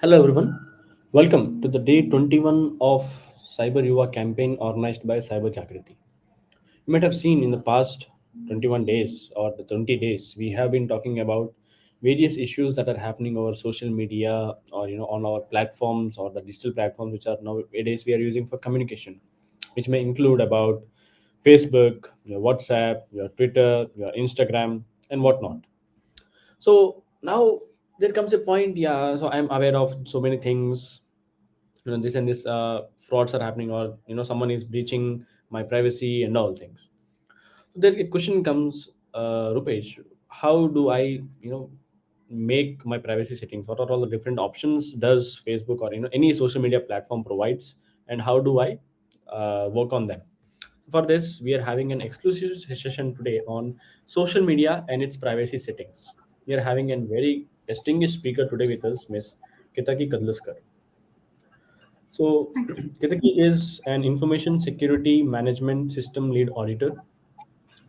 Hello everyone. Welcome to the day 21 of Cyber Yuva campaign organized by Cyber Jagriti. You might have seen in the past 21 days or the 20 days we have been talking about various issues that are happening over social media or on our platforms or the digital platforms which are nowadays we are using for communication, which may include about Facebook, your WhatsApp, your Twitter, your Instagram and whatnot. So now there comes a point, yeah, so I'm aware of so many things, this and this frauds are happening, or someone is breaching my privacy and all things. So there a question comes, Rupesh, how do I make my privacy settings? What are all the different options does Facebook or any social media platform provides, and how do I work on them? For this, we are having an exclusive session today on social media and its privacy settings. We are having a very distinguished speaker today with us, Miss Ketaki Kadlaskar. So, Thank Ketaki is an information security management system lead auditor.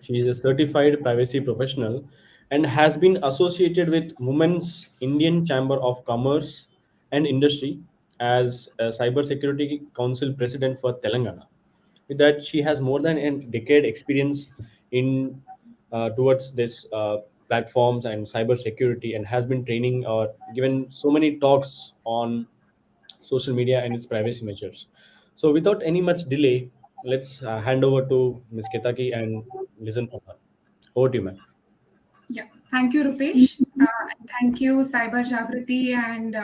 She is a certified privacy professional and has been associated with Women's Indian Chamber of Commerce and Industry as a Cybersecurity Council President for Telangana. With that, she has more than a decade experience in towards this platforms and cybersecurity, and has been training or given so many talks on social media and its privacy measures. So, without any much delay, let's hand over to Ms. Ketaki and listen from her. Over to you, ma'am. yeah, thank you, Rupesh. And thank you, Cyber Jagriti and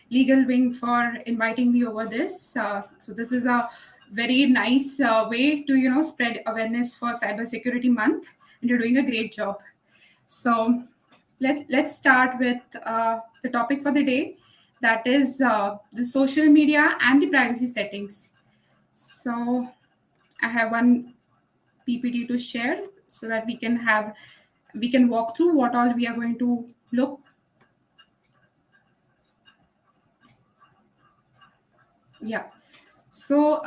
Legal Wing for inviting me over this. So this is a very nice way to spread awareness for Cybersecurity Month, and you're doing a great job. So let's start with the topic for the day, that is the social media and the privacy settings. So I have one PPT to share so that we can walk through what all we are going to look. Yeah. So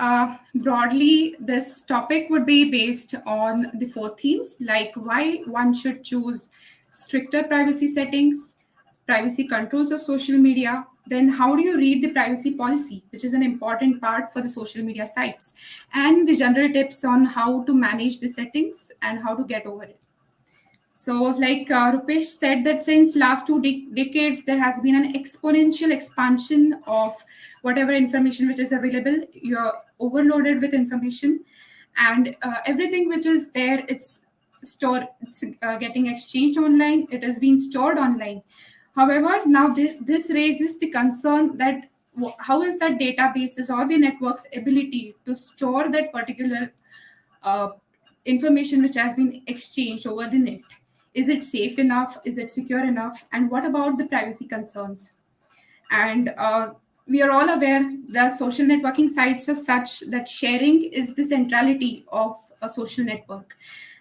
broadly, this topic would be based on the four themes, like why one should choose stricter privacy settings, privacy controls of social media, then how do you read the privacy policy, which is an important part for the social media sites, and the general tips on how to manage the settings and how to get over it. So, like Rupesh said, that since last two decades, there has been an exponential expansion of whatever information which is available. You're overloaded with information, and everything which is there, it's stored, it's getting exchanged online. It is being stored online. However, now this raises the concern that how is that databases or the network's ability to store that particular uh, information which has been exchanged over the net. Is it safe enough? Is it secure enough? And what about the privacy concerns? And we are all aware that social networking sites are such that sharing is the centrality of a social network.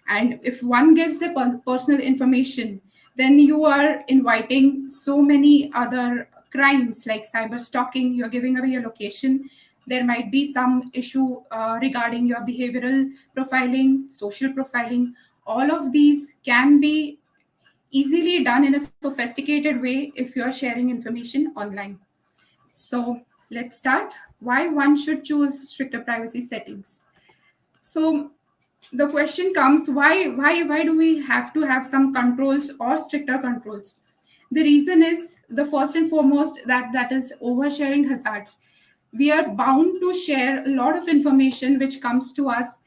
And if one gives the personal information, then you are inviting so many other crimes like cyber stalking. You're giving away your location. There might be some issue regarding your behavioral profiling, social profiling. All of these can be easily done in a sophisticated way if you're sharing information online. So let's start. Why one should choose stricter privacy settings? So the question comes, why do we have to have some controls or stricter controls? The reason is, the first and foremost, that is oversharing hazards. We are bound to share a lot of information which comes to us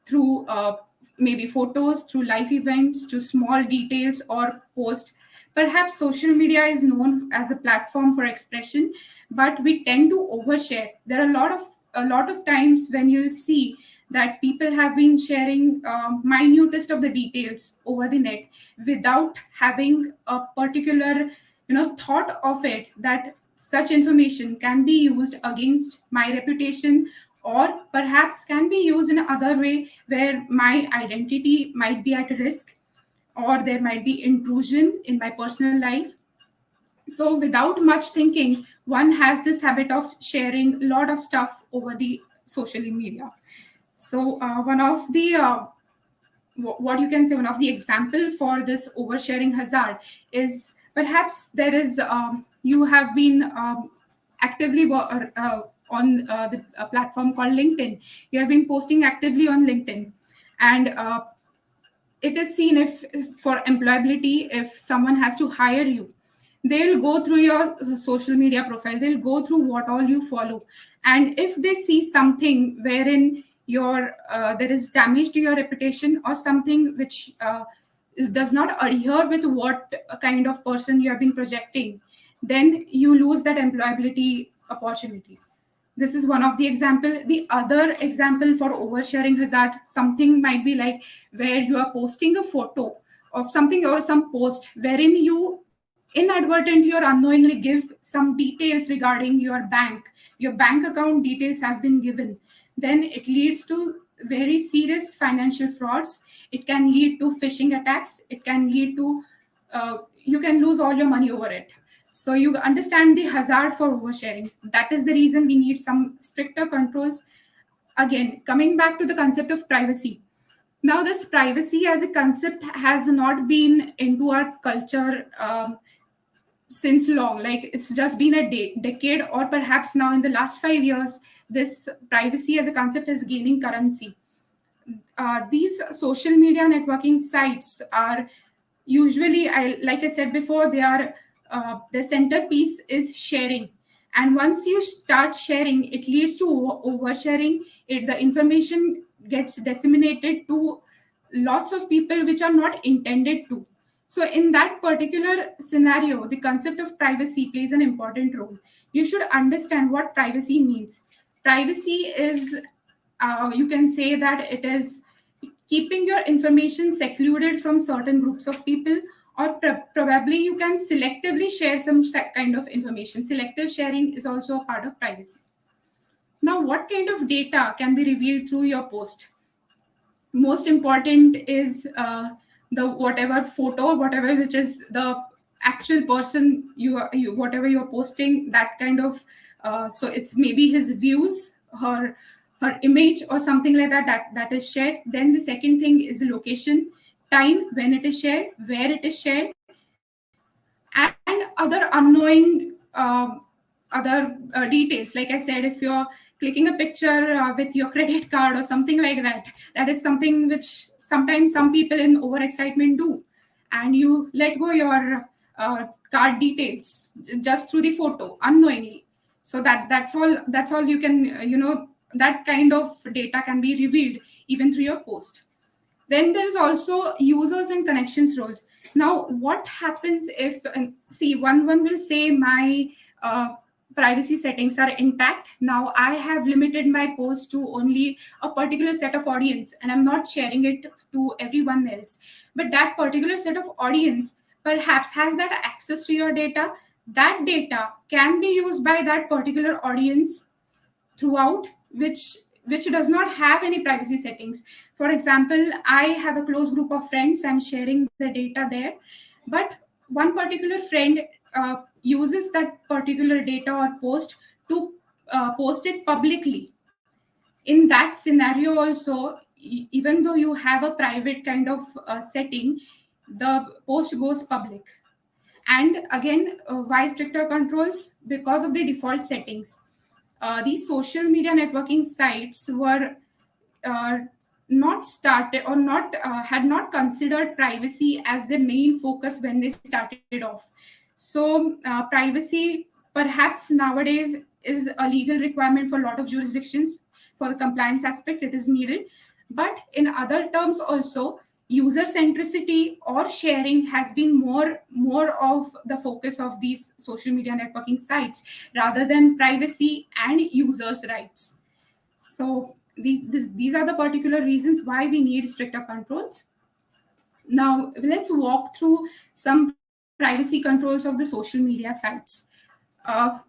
through maybe photos, through live events, to small details or post. Perhaps social media is known as a platform for expression, but we tend to overshare. There are a lot of times when you'll see that people have been sharing minutest of the details over the net without having a particular thought of it, that such information can be used against my reputation, or perhaps can be used in another way where my identity might be at risk, or there might be intrusion in my personal life. So without much thinking, one has this habit of sharing a lot of stuff over the social media. So one of the what you can say, one of the example for this oversharing hazard is, perhaps there is you have been actively on the platform called LinkedIn. You have been posting actively on LinkedIn, and it is seen if for employability, if someone has to hire you, they'll go through your social media profile, they'll go through what all you follow, and if they see something wherein your there is damage to your reputation, or something which does not adhere with what kind of person you have been projecting, then you lose that employability opportunity. This is one of the example. The other example for oversharing hazard, something might be like where you are posting a photo of something or some post wherein you inadvertently or unknowingly give some details regarding your bank account details have been given, then it leads to very serious financial frauds. It can lead to phishing attacks. It can lead to you can lose all your money over it. So you understand the hazard for oversharing. That is the reason we need some stricter controls. Again, coming back to the concept of privacy. Now, this privacy as a concept has not been into our culture since long. Like it's just been a decade, or perhaps now in the last 5 years, this privacy as a concept is gaining currency. These social media networking sites are usually, like I said before, they are the centerpiece is sharing, and once you start sharing, it leads to oversharing. The information gets disseminated to lots of people which are not intended to. So in that particular scenario, the concept of privacy plays an important role. You should understand what privacy means. Privacy is, you can say that it is keeping your information secluded from certain groups of people, or probably you can selectively share some kind of information. Selective sharing is also a part of privacy. Now, what kind of data can be revealed through your post? Most important is the whatever photo, whatever which is the actual person you whatever you're posting, that kind of so it's maybe his views, her image, or something like that is shared. Then the second thing is the location, time when it is shared, where it is shared, and other unknowing other details. Like I said, if you're clicking a picture with your credit card or something like that, that is something which sometimes some people in overexcitement do, and you let go your card details just through the photo unknowingly. So that's all you can that kind of data can be revealed even through your post. Then there's also users and connections roles. Now, what happens if, see, one will say my privacy settings are intact. Now, I have limited my post to only a particular set of audience, and I'm not sharing it to everyone else. But that particular set of audience perhaps has that access to your data. That data can be used by that particular audience throughout, which does not have any privacy settings. For example, I have a close group of friends, I'm sharing the data there, but one particular friend uses that particular data or post to post it publicly. In that scenario also, even though you have a private kind of setting, the post goes public. And again, why stricter controls? Because of the default settings. These social media networking sites were uh, not started or not had not considered privacy as the main focus when they started off. So privacy perhaps nowadays is a legal requirement for a lot of jurisdictions. For the compliance aspect, it is needed, but in other terms also, user centricity or sharing has been more of the focus of these social media networking sites rather than privacy and users rights. So these are the particular reasons why we need stricter controls. Now let's walk through some privacy controls of the social media sites.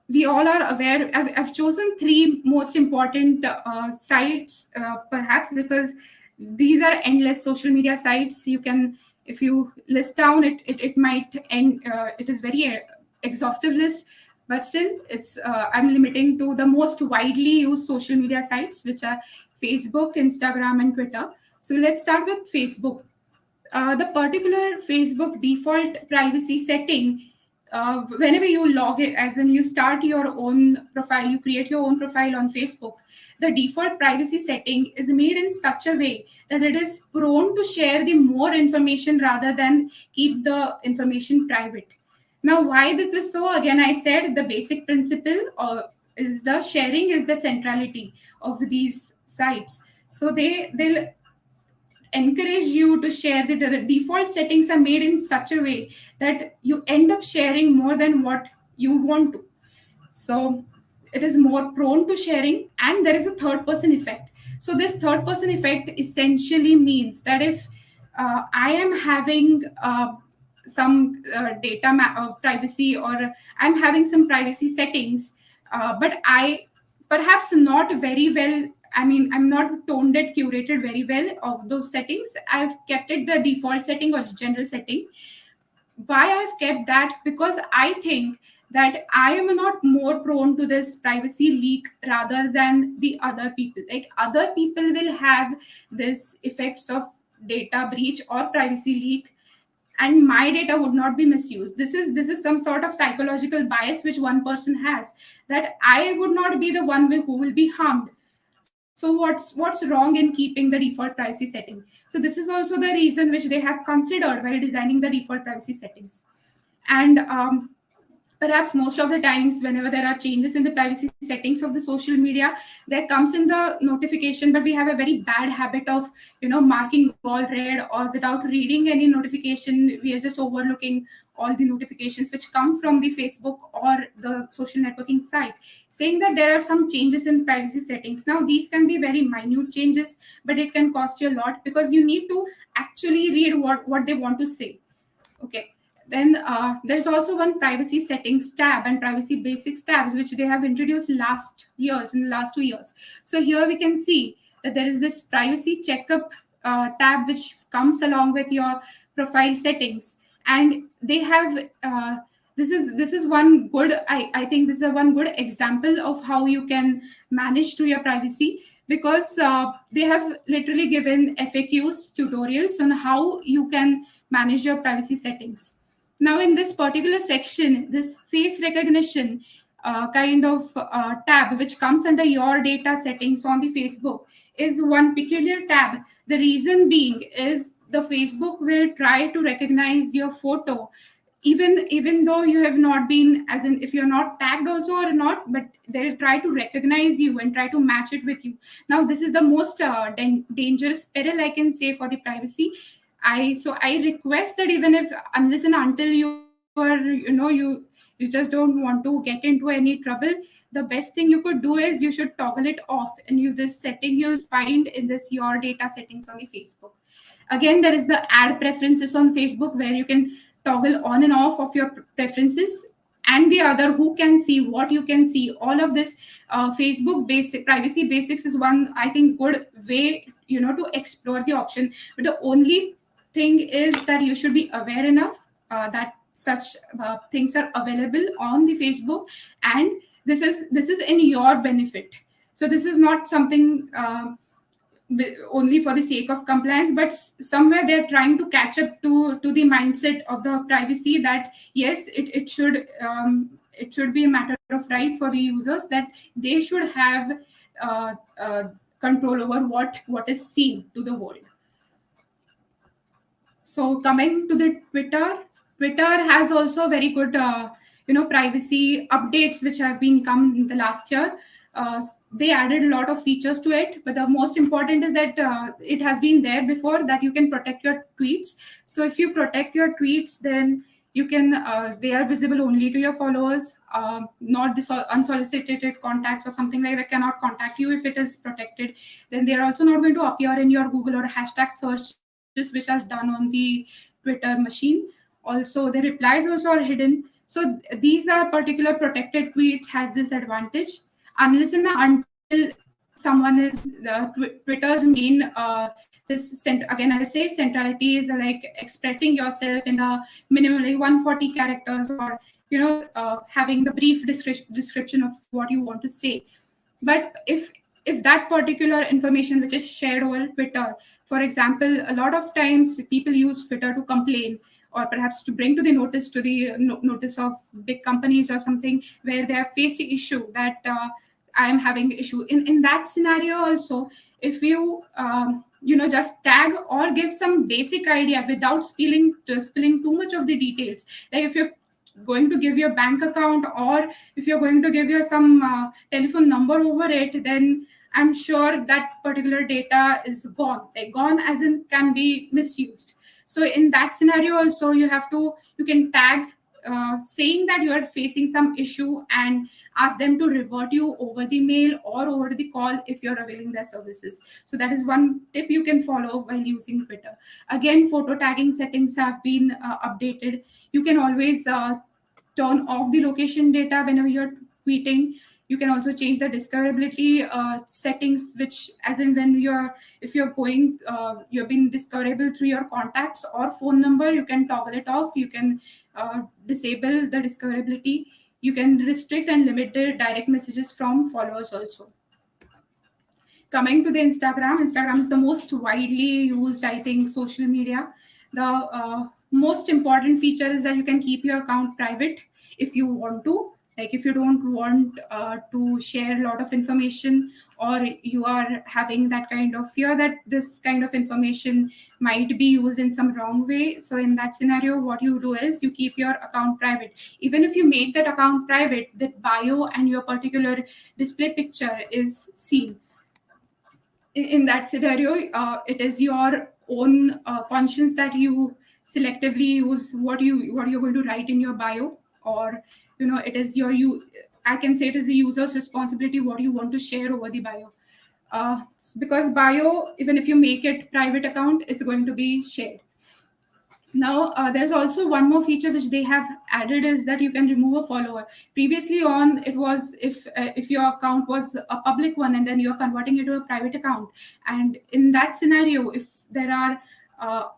We all are aware. I've chosen three most important sites, perhaps because these are endless social media sites. You can, if you list down, it might end. It is very exhaustive list, but still, it's I'm limiting to the most widely used social media sites, which are Facebook, Instagram, and Twitter. So let's start with Facebook. The particular Facebook default privacy setting whenever you log it, as in you start your own profile, you create your own profile on Facebook, the default privacy setting is made in such a way that it is prone to share the more information rather than keep the information private. Now, why this is so? Again, I said the basic principle is the sharing is the centrality of these sites. So they'll encourage you to share. The default settings are made in such a way that you end up sharing more than what you want to. So it is more prone to sharing, and there is a third person effect. So this third person effect essentially means that if I am having some privacy, or I'm having some privacy settings, but I perhaps not very well, I mean, I'm not toned it, curated very well of those settings. I've kept it the default setting or general setting. Why I've kept that? Because I think that I am not more prone to this privacy leak rather than the other people. Like, other people will have this effects of data breach or privacy leak, and my data would not be misused. This is some sort of psychological bias which one person has, that I would not be the one who will be harmed. So what's wrong in keeping the default privacy setting? So this is also the reason which they have considered while designing the default privacy settings. And perhaps most of the times whenever there are changes in the privacy settings of the social media, that comes in the notification, but we have a very bad habit of marking all read, or without reading any notification, we are just overlooking all the notifications which come from the Facebook or the social networking site saying that there are some changes in privacy settings. Now these can be very minute changes, but it can cost you a lot because you need to actually read what they want to say. Okay. Then there's also one privacy settings tab and privacy basics tabs, which they have introduced last years, in the last 2 years. So here we can see that there is this privacy checkup tab which comes along with your profile settings, and they have this is one good, I think this is a one good example of how you can manage to your privacy, because they have literally given FAQs tutorials on how you can manage your privacy settings. Now, in this particular section, this face recognition kind of tab, which comes under your data settings on the Facebook, is one peculiar tab. The reason being is the Facebook will try to recognize your photo, even though you have not been, as in if you're not tagged also or not, but they'll try to recognize you and try to match it with you. Now, this is the most dangerous peril, I can say, for the privacy. I request that even if, unless and until you are, you just don't want to get into any trouble, the best thing you could do is you should toggle it off, and this setting you'll find in this your data settings on the Facebook. Again, there is the add preferences on Facebook, where you can toggle on and off of your preferences, and the other, who can see what you can see, all of this. Facebook basic privacy basics is one, I think, good way to explore the option. But the only thing is that you should be aware enough that such things are available on the Facebook, and this is in your benefit. So this is not something only for the sake of compliance, but somewhere they're trying to catch up to the mindset of the privacy, that yes, it should be a matter of right for the users, that they should have uh, uh, control over what is seen to the world. So coming to the Twitter has also very good, privacy updates which have been come in the last year. They added a lot of features to it, but the most important is that it has been there before, that you can protect your tweets. So if you protect your tweets, then you can they are visible only to your followers, not the unsolicited contacts or something like that cannot contact you. If it is protected, then they are also not going to appear in your Google or hashtag searches which are done on the Twitter machine. Also, the replies also are hidden. So these are particular protected tweets has this advantage, unless and until someone is Twitter's main again, I'll say centrality is like expressing yourself in a minimally 140 characters, or having the brief description of what you want to say. But if that particular information which is shared over Twitter, for example, a lot of times people use Twitter to complain, or perhaps to bring to the notice, to the notice of big companies or something, where they have faced the issue that I am having issue. In that scenario also, if you just tag or give some basic idea without spilling too much of the details, like if you're going to give your bank account, or if you're going to give your some telephone number over it, then I'm sure that particular data is gone, like gone as in can be misused. So in that scenario also, you can tag saying that you are facing some issue, and ask them to revert you over the mail or over the call if you're availing their services. So that is one tip you can follow while using Twitter. Again, photo tagging settings have been updated. You can always turn off the location data whenever you're tweeting. You can also change the discoverability settings, which as in when if you're going you're being discoverable through your contacts or phone number, you can toggle it off. You can disable the discoverability. You can restrict and limit the direct messages from followers also. Coming to the Instagram is the most widely used, I think, social media. The most important feature is that you can keep your account private if you want to. Like if you don't want to share a lot of information, or you are having that kind of fear that this kind of information might be used in some wrong way, so in that scenario, what you do is you keep your account private. Even if you make that account private, the bio and your particular display picture is seen. In that scenario, it is your own conscience that you selectively use what you're going to write in your bio, or it is I can say it is the user's responsibility what you want to share over the bio. Because bio, even if you make it private account, it's going to be shared. Now, there's also one more feature which they have added, is that you can remove a follower. Previously on, it was if your account was a public one and then you're converting it to a private account, and in that scenario, if there are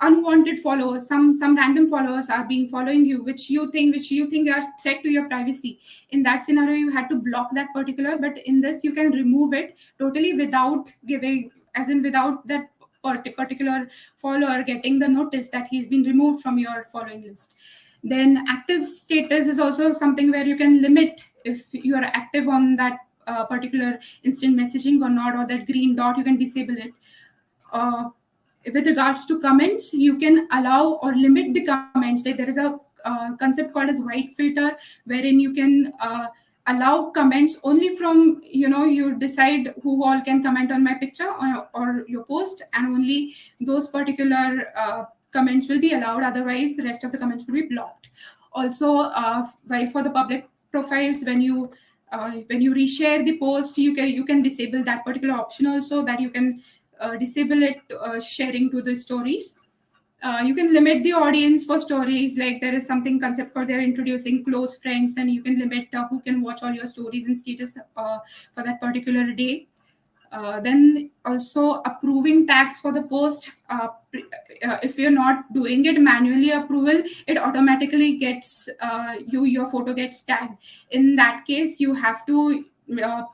unwanted followers, some random followers are being following you, which you think are threat to your privacy, in that scenario you had to block that particular. But in this, you can remove it totally without giving, as in without that particular follower getting the notice that he's been removed from your following list. Then active status is also something where you can limit if you are active on that particular instant messaging or not, or that green dot, you can disable it. With regards to comments, you can allow or limit the comments. Like there is a concept called as white filter, wherein you can allow comments only from, you decide who all can comment on my picture or your post, and only those particular comments will be allowed. Otherwise, the rest of the comments will be blocked. Also, while for the public profiles, when you reshare the post, you can disable that particular option also, that you can disable it sharing to the stories. You can limit the audience for stories. Like there is something concept called, they're introducing close friends, then you can limit who can watch all your stories and status for that particular day. Then also approving tags for the post. If you're not doing it manually approval, it automatically gets your photo gets tagged. In that case, you have to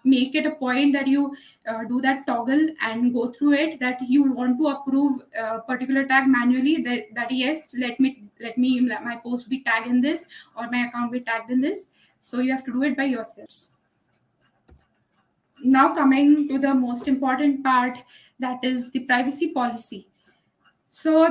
make it a point that you do that toggle and go through it, that you want to approve a particular tag manually, that yes, let my post be tagged in this, or my account be tagged in this. So you have to do it by yourselves. Now coming to the most important part, that is the privacy policy. So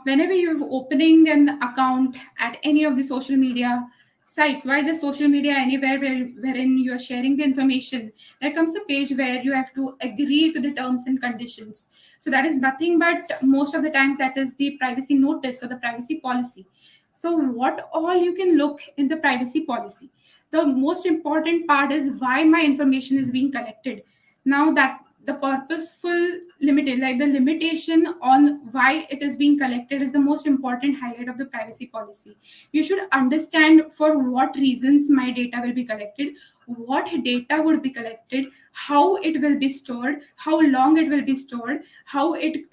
whenever you're opening an account at any of the social media sites, why just social media, anywhere wherein you're sharing the information, there comes a page where you have to agree to the terms and conditions. So that is nothing but, most of the times, that is the privacy notice or the privacy policy. So what all you can look in the privacy policy? The most important part is why my information is being collected. Now that the purposeful limited, like the limitation on why it is being collected, is the most important highlight of the privacy policy. You should understand for what reasons my data will be collected, what data would be collected, how it will be stored, how long it will be stored, how it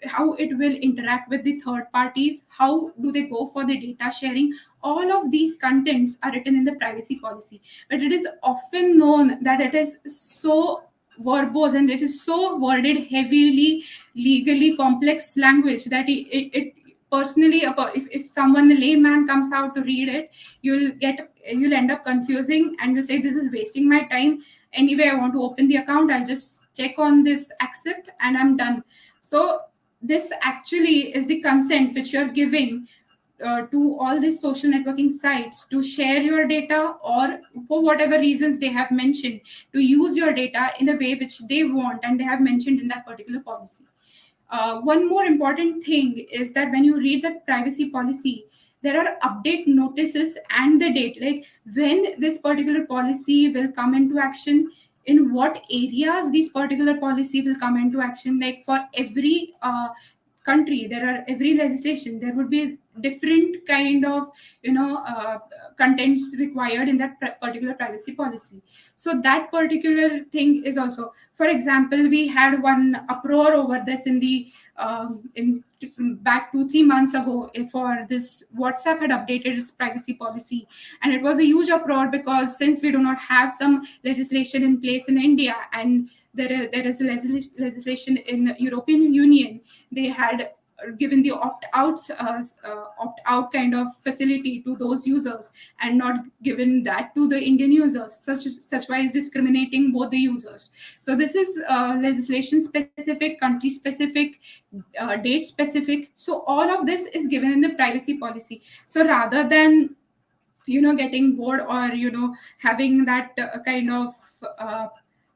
will interact with the third parties, how do they go for the data sharing. All of these contents are written in the privacy policy, but it is often known that it is so verbose and it is so worded heavily, legally complex language, that personally, if someone, a layman, comes out to read it, you'll end up confusing, and you'll say, this is wasting my time. Anyway, I want to open the account, I'll just check on this accept and I'm done. So this actually is the consent which you're giving to all these social networking sites to share your data, or for whatever reasons they have mentioned, to use your data in the way which they want and they have mentioned in that particular policy. One more important thing is that when you read that privacy policy, there are update notices and the date, like when this particular policy will come into action, in what areas this particular policy will come into action. Like for every country, there are every legislation, there would be different kind of contents required in that particular privacy policy. So that particular thing is also, for example, we had one uproar over this in the in back 2-3 months ago, for this WhatsApp had updated its privacy policy, and it was a huge uproar because since we do not have some legislation in place in India, and there is a legislation in European Union, they had given the opt out kind of facility to those users, and not given that to the Indian users, such wise discriminating both the users. So this is legislation specific, country specific, date specific. So all of this is given in the privacy policy. So rather than getting bored, or having that kind of uh,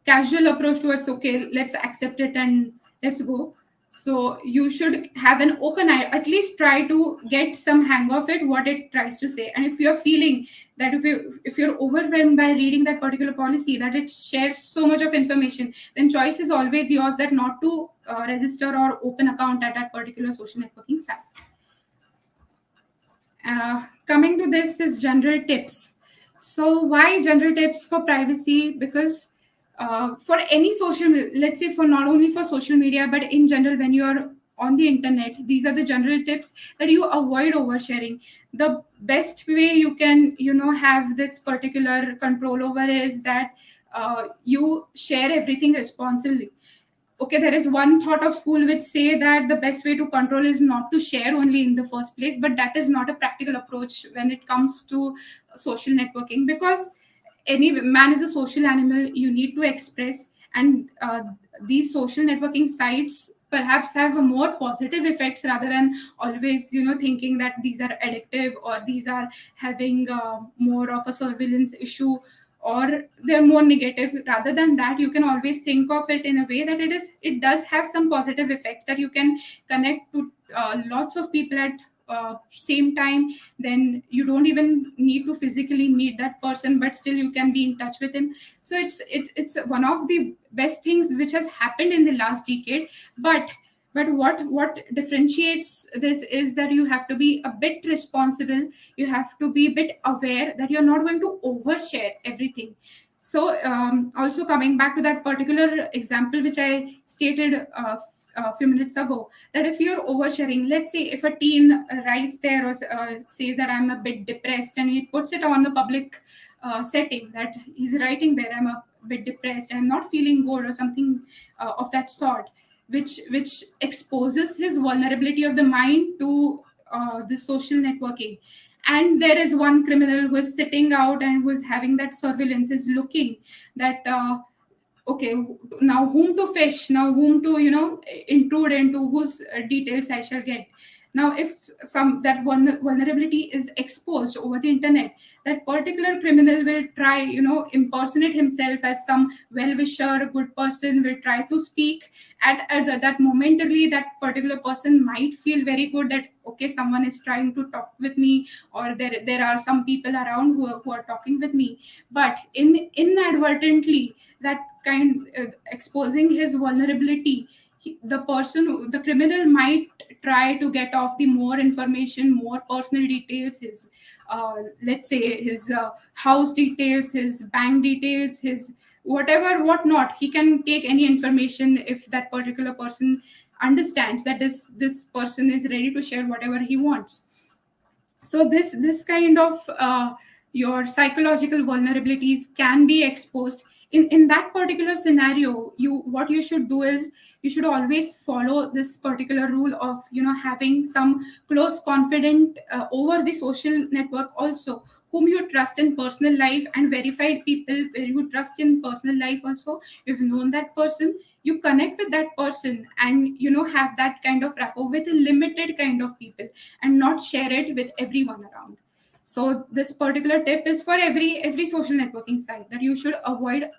casual approach towards, okay, let's accept it and let's go. So you should have an open eye, at least try to get some hang of it, what it tries to say. And if you're feeling that, if you're overwhelmed by reading that particular policy, that it shares so much of information, then choice is always yours, that not to register or open account at that particular social networking site. Coming to this is general tips. So why general tips for privacy? Because for any let's say, for not only for social media, but in general, when you are on the internet, these are the general tips that you avoid oversharing. The best way you can have this particular control over is that you share everything responsibly. Okay, there is one thought of school which say that the best way to control is not to share only in the first place, but that is not a practical approach when it comes to social networking, because any man is a social animal, you need to express. And these social networking sites perhaps have a more positive effects, rather than always thinking that these are addictive, or these are having more of a surveillance issue, or they're more negative. Rather than that, you can always think of it in a way that it does have some positive effects, that you can connect to lots of people at same time. Then you don't even need to physically meet that person, but still you can be in touch with him. So it's one of the best things which has happened in the last decade. But what differentiates this is that you have to be a bit responsible, you have to be a bit aware that you're not going to overshare everything. So also coming back to that particular example which I stated a few minutes ago, that if you're oversharing, let's say if a teen writes there, or says that I'm a bit depressed, and he puts it on the public setting, that he's writing there, I'm a bit depressed, I'm not feeling good, or something of that sort, which exposes his vulnerability of the mind to the social networking. And there is one criminal who is sitting out and who is having that surveillance, is looking that okay, now whom to fish, now whom to intrude into, whose details I shall get. Now if some that vulnerability is exposed over the internet, that particular criminal will try impersonate himself as some well-wisher, good person, will try to speak that momentarily. That particular person might feel very good, that okay, someone is trying to talk with me, or there are some people around who are talking with me. But inadvertently, that kind exposing his vulnerability, the criminal might try to get off the more information, more personal details, his let's say his house details, his bank details, his whatever, whatnot. He can take any information if that particular person understands that this person is ready to share whatever he wants. So this kind of your psychological vulnerabilities can be exposed in that particular scenario, you what you should do is you should always follow this particular rule of having some close confident over the social network also, whom you trust in personal life, and verified people where you trust in personal life also. You've known that person, you connect with that person, and have that kind of rapport with a limited kind of people, and not share it with everyone around. So this particular tip is for every social networking site, that you should avoid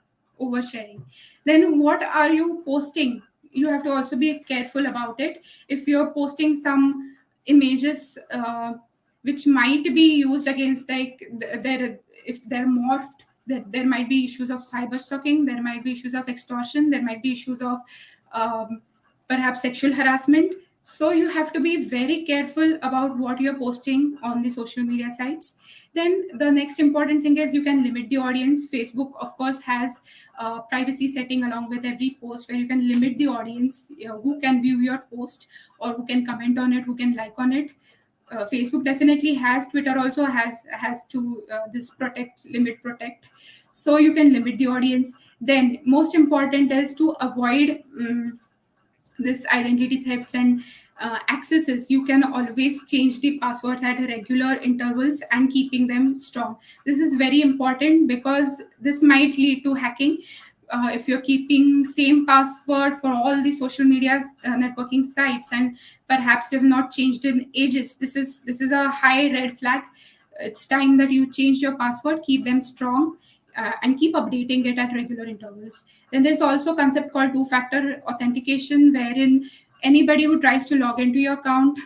oversharing. Then what are you posting? You have to also be careful about it. If you're posting some images which might be used against, like there, if they're morphed, there might be issues of cyber stalking, there might be issues of extortion, there might be issues of um, perhaps sexual harassment. So you have to be very careful about what you're posting on the social media sites. Then the next important thing is you can limit the audience. Facebook, of course, has privacy setting along with every post, where you can limit the audience, who can view your post, or who can comment on it, who can like on it. Facebook definitely has, Twitter also has to this protect, limit, protect. So you can limit the audience. Then most important is to avoid this identity thefts and accesses. You can always change the passwords at regular intervals and keeping them strong. This is very important because this might lead to hacking. If you're keeping same password for all the social media networking sites, and perhaps you have not changed in ages, this is a high red flag. It's time that you change your password, keep them strong, and keep updating it at regular intervals. Then there's also a concept called two-factor authentication, wherein anybody who tries to log into your account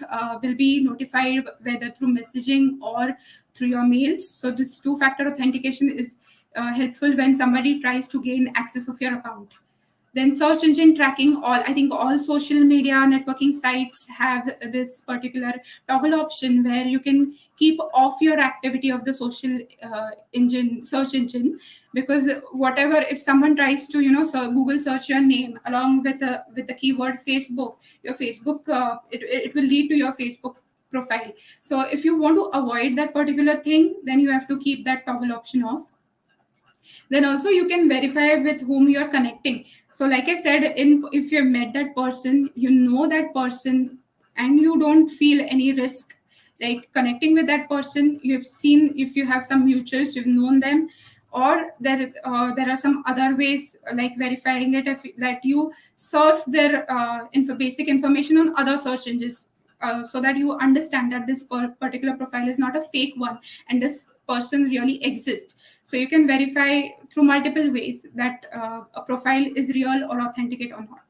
will be notified, whether through messaging or through your mails. So this two-factor authentication is helpful when somebody tries to gain access of your account. Then search engine tracking, all I think all social media networking sites have this particular toggle option, where you can keep off your activity of the social engine, search engine. Because whatever, if someone tries to Google search your name along with the keyword Facebook, your Facebook, it will lead to your Facebook profile. So if you want to avoid that particular thing, then you have to keep that toggle option off. Then also you can verify with whom you are connecting. So like I said, in if you've met that person, you know that person, and you don't feel any risk like connecting with that person. You've seen, if you have some mutuals, you've known them, or there are some other ways like verifying it, if that you surf their basic information on other search engines, so that you understand that this particular profile is not a fake one, and this person really exists. So you can verify through multiple ways that a profile is real or authenticate or not.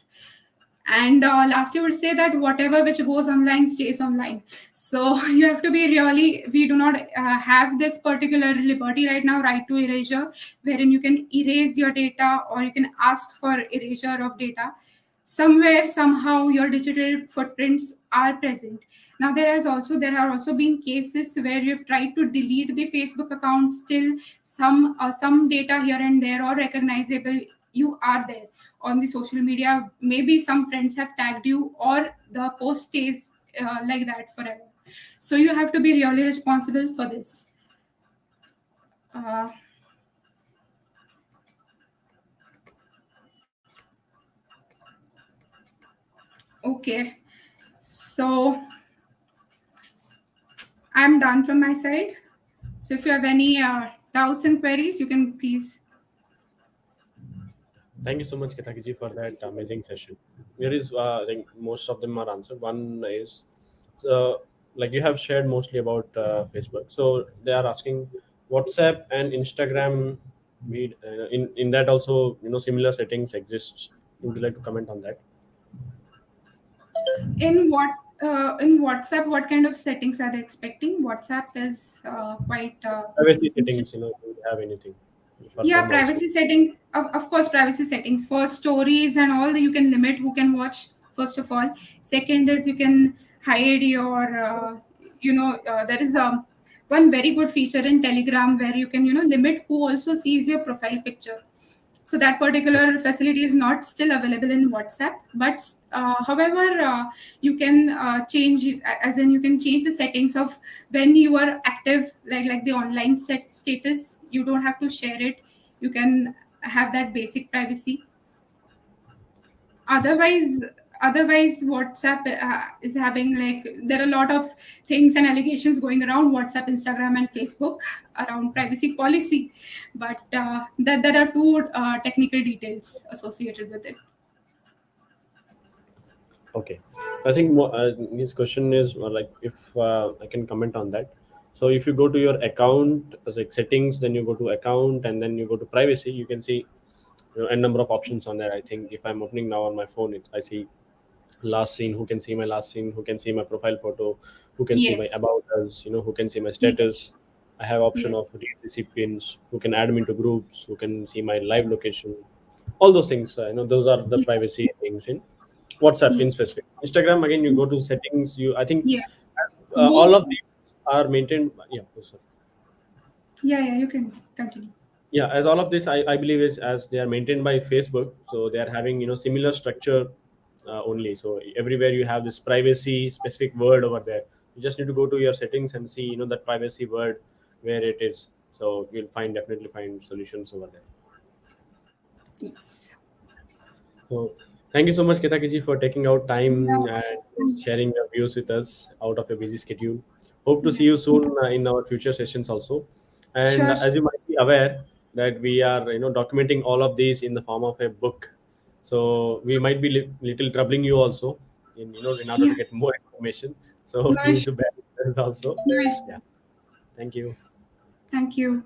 And lastly, I would say that whatever which goes online stays online. So you have to be really, we do not have this particular liberty right now, right to erasure, wherein you can erase your data, or you can ask for erasure of data. Somewhere, somehow, your digital footprints are present. Now there are also been cases where you've tried to delete the Facebook account, still some data here and there or recognizable, you are there on the social media. Maybe some friends have tagged you, or the post stays like that forever. So you have to be really responsible for this. uh, okay, so I'm done from my side. So if you have any doubts and queries, you can please. Thank you so much, Ketaki, for that amazing session. There is, I think, most of them are answered. One is, so, like you have shared mostly about Facebook. So they are asking WhatsApp and Instagram. In that also, similar settings exist. Would you like to comment on that? In WhatsApp, what kind of settings are they expecting? WhatsApp is quite Privacy settings. Do you have anything for yeah, them also? privacy settings, of course, privacy settings for stories and all, you can limit who can watch, first of all. Second is you can hide your there is one very good feature in Telegram, where you can limit who also sees your profile picture. So that particular facility is not still available in WhatsApp, but however, you can change it, as in you can change the settings of when you are active, like the online status. You don't have to share it. You can have that basic privacy. Otherwise otherwise WhatsApp is having, like, there are a lot of things and allegations going around WhatsApp, Instagram, and Facebook around privacy policy, but that there are two technical details associated with it. Okay, so I think this question is like, if I can comment on that. So if you go to your account as like settings, then you go to account and then you go to privacy, you can see, a number of options on there. I think if I'm opening now on my phone, I see last scene, who can see my last scene, who can see my profile photo, who can see my Yes. about us, who can see my Yes. status. I have option Yes. of read recipients, who can add me into groups, who can see my live location, all those things. Those are the Yes. privacy things in WhatsApp in Yes. specific. Instagram, again, you go to settings, I think Yes. all Both. of these are maintained. Yeah, oh, sorry. Yeah, yeah, you can continue. Yeah, as all of this, I believe is as they are maintained by Facebook, so they are having similar structure only. So everywhere you have this privacy specific word over there. You just need to go to your settings and see that privacy word where it is. So you'll definitely find solutions over there. Yes. So thank you so much, Ketakiji, for taking out Yeah. time and sharing your views with us out of your busy schedule. Hope to Yeah. see you soon in our future sessions also. And Sure, as sure. you might be aware that we are documenting all of these in the form of a book. So we might be little troubling you also in order Yeah. to get more information. So No you need issues. to bear with us also. No Yeah. issues. Thank you. Thank you.